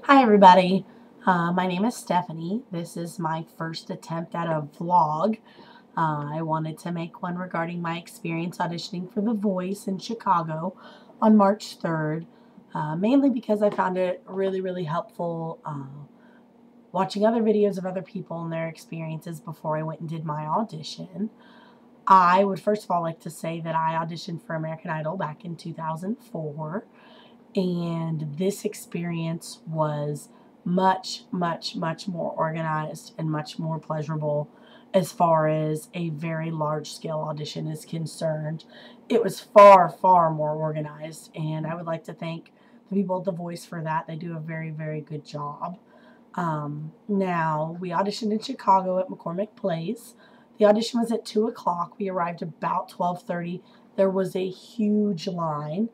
Hi everybody, my name is Stephanie. This is my first attempt at a vlog. I wanted to make one regarding my experience auditioning for The Voice in Chicago on March 3rd, mainly because I found it really helpful watching other videos of other people and their experiences before I went and did my audition. I would first of all like to say that I auditioned for American Idol back in 2004. And this experience was much more organized and much more pleasurable as far as a very large scale audition is concerned. It was far more organized, and I would like to thank the people at The Voice for that. They do a very good job. Now, we auditioned in Chicago at McCormick Place. The audition was at 2 o'clock. We arrived about 12:30. There was a huge line.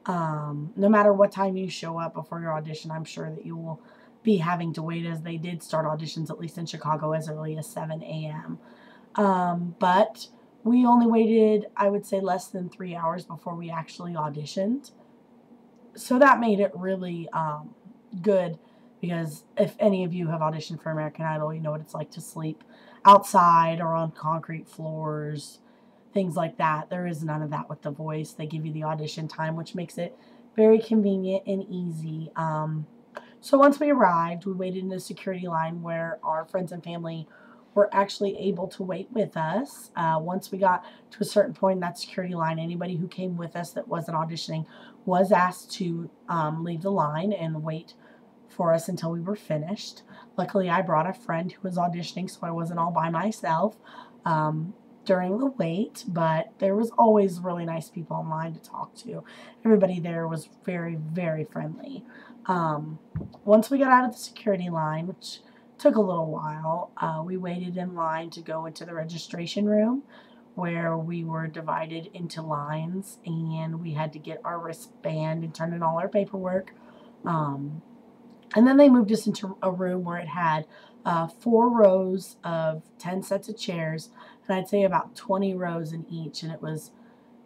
No matter what time you show up before your audition, I'm sure that you will be having to wait, as they did start auditions, at least in Chicago, as early as 7 a.m. But we only waited, I would say, less than 3 hours before we actually auditioned. So that made it really good, because if any of you have auditioned for American Idol, you know what it's like to sleep outside or on concrete floors, things like that. There is none of that with The Voice. They give you the audition time, which makes it very convenient and easy. So once we arrived, we waited in a security line where our friends and family were actually able to wait with us. Once we got to a certain point in that security line, anybody who came with us that wasn't auditioning was asked to leave the line and wait for us until we were finished. Luckily, I brought a friend who was auditioning, so I wasn't all by myself during the wait, but there was always really nice people in line to talk to. Everybody there was very friendly. Once we got out of the security line, which took a little while, we waited in line to go into the registration room, where we were divided into lines, and we had to get our wristband and turn in all our paperwork. And then they moved us into a room where it had 4 rows of 10 sets of chairs, and I'd say about 20 rows in each, and it was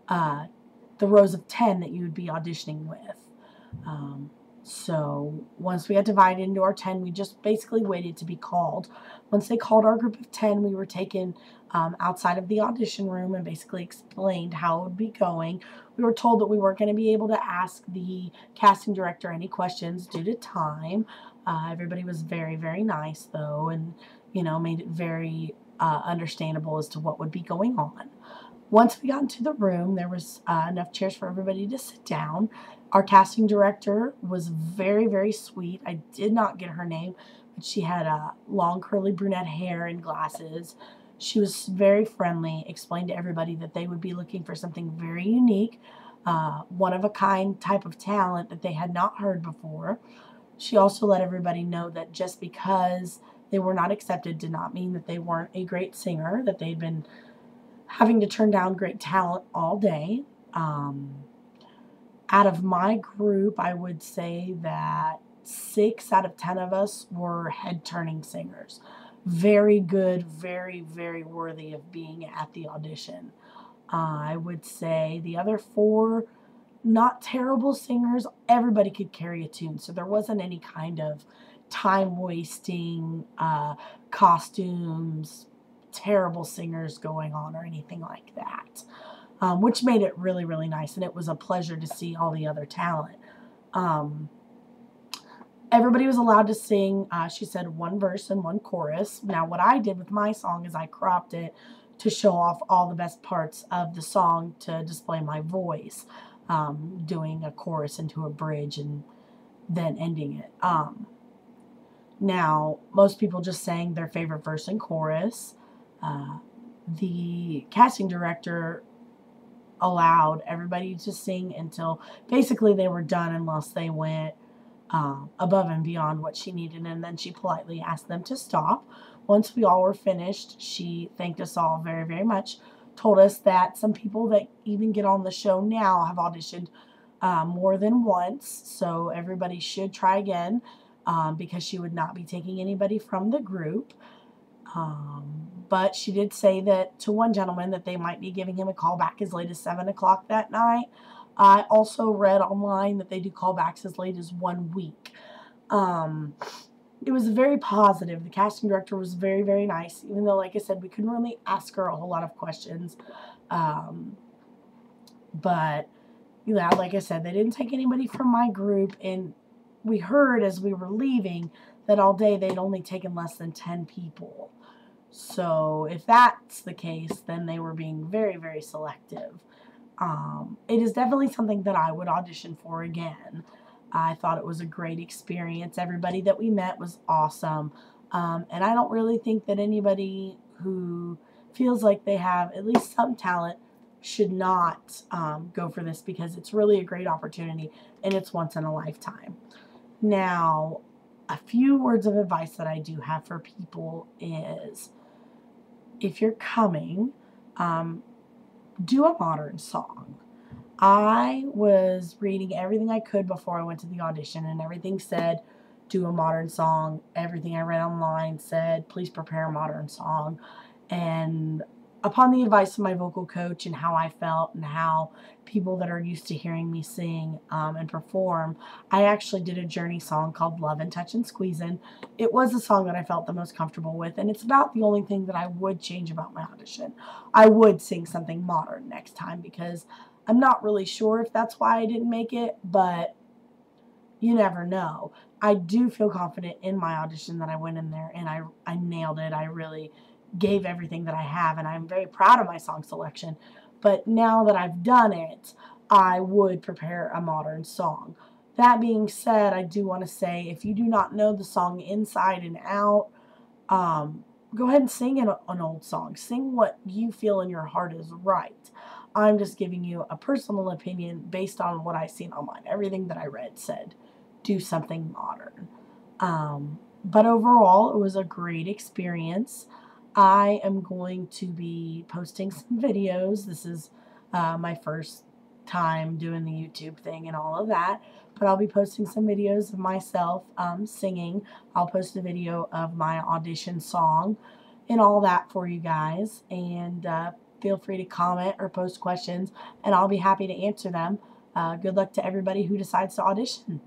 the rows of 10 that you would be auditioning with. So once we got divided into our 10, we just basically waited to be called. Once they called our group of 10, we were taken outside of the audition room and basically explained how it would be going. We were told that we weren't going to be able to ask the casting director any questions due to time. Everybody was very nice, though, and, you know, made it very understandable as to what would be going on. Once we got into the room, there was enough chairs for everybody to sit down. Our casting director was very sweet. I did not get her name, but she had long curly brunette hair and glasses. She was very friendly, explained to everybody that they would be looking for something very unique, one-of-a-kind type of talent that they had not heard before. She also let everybody know that just because they were not accepted did not mean that they weren't a great singer, that they'd been having to turn down great talent all day. Out of my group, I would say that 6 out of 10 of us were head-turning singers. Very good, very worthy of being at the audition. I would say the other 4, not terrible singers. Everybody could carry a tune, so there wasn't any kind of time-wasting, costumes, terrible singers going on or anything like that, which made it really nice, and it was a pleasure to see all the other talent. Everybody was allowed to sing, she said, 1 verse and 1 chorus. Now, what I did with my song is I cropped it to show off all the best parts of the song to display my voice, doing a chorus into a bridge and then ending it. Now, most people just sang their favorite verse and chorus. The casting director allowed everybody to sing until basically they were done, unless they went above and beyond what she needed, and then she politely asked them to stop. Once we all were finished, she thanked us all very much, told us that some people that even get on the show now have auditioned more than once, so everybody should try again, because she would not be taking anybody from the group. But she did say that to one gentleman that they might be giving him a call back as late as 7 o'clock that night. I also read online that they do callbacks as late as 1 week. It was very positive. The casting director was very, very nice, even though, like I said, we couldn't really ask her a whole lot of questions. But, you know, like I said, they didn't take anybody from my group, and we heard as we were leaving that all day they'd only taken less than 10 people. So if that's the case, then they were being very, very selective. It is definitely something that I would audition for again. I thought it was a great experience. Everybody that we met was awesome. And I don't really think that anybody who feels like they have at least some talent should not go for this, because it's really a great opportunity and it's once in a lifetime. Now, a few words of advice that I do have for people is, if you're coming, do a modern song. I was reading everything I could before I went to the audition, and everything said do a modern song. Everything I read online said please prepare a modern song. And upon the advice of my vocal coach and how I felt and how people that are used to hearing me sing and perform, I actually did a Journey song called Love and Touch and Squeezin'. It was the song that I felt the most comfortable with, and it's about the only thing that I would change about my audition. I would sing something modern next time, because I'm not really sure if that's why I didn't make it, but you never know. I do feel confident in my audition that I went in there and I nailed it. I really gave everything that I have, and I'm very proud of my song selection. But now that I've done it, I would prepare a modern song. That being said, I do want to say, if you do not know the song inside and out, go ahead and sing an old song. Sing what you feel in your heart is right. I'm just giving you a personal opinion based on what I've seen online. Everything that I read said do something modern. But overall, it was a great experience. I am going to be posting some videos. This is my first time doing the YouTube thing and all of that. But I'll be posting some videos of myself singing. I'll post a video of my audition song and all that for you guys. And feel free to comment or post questions, and I'll be happy to answer them. Good luck to everybody who decides to audition.